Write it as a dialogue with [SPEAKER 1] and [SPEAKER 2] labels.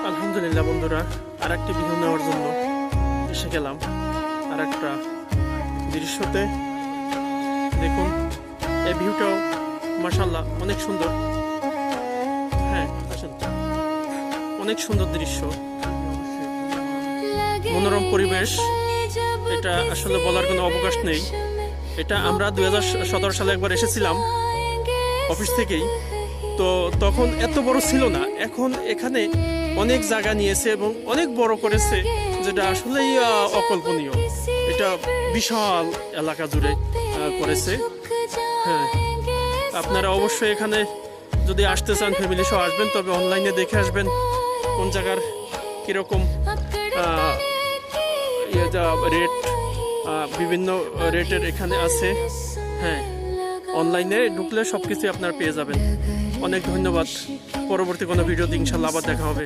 [SPEAKER 1] আলহামদুলিল্লাহ বন্ধুরা, আর একটি ভিডিও নেওয়ার জন্য এসে গেলাম আর একটা দৃশ্যতে। দেখুন এই ভিউটাও মাশাআল্লাহ অনেক সুন্দর। হ্যাঁ আসেন, অনেক সুন্দর দৃশ্য, মনোরম পরিবেশ। এটা আসলে বলার কোনো অবকাশ নেই। এটা আমরা 2017 সালে একবার এসেছিলাম অফিস থেকেই, তো তখন এত বড় ছিল না। এখন এখানে অনেক জায়গা নিয়েছে এবং অনেক বড় করেছে, যেটা আসলেই অকল্পনীয়। এটা বিশাল এলাকা জুড়ে করেছে। হ্যাঁ, আপনারা অবশ্যই এখানে যদি আসতে চান ফ্যামিলি সহ আসবেন, তবে অনলাইনে দেখে আসবেন কোন জায়গার কীরকম রেট, বিভিন্ন রেটের এখানে আছে। হ্যাঁ, অনলাইনে ঢুকলে সব কিছুই আপনারা পেয়ে যাবেন। অনেক ধন্যবাদ। পরবর্তী কোনো ভিডিওতে ইনশাল্লাহ আবার দেখা হবে।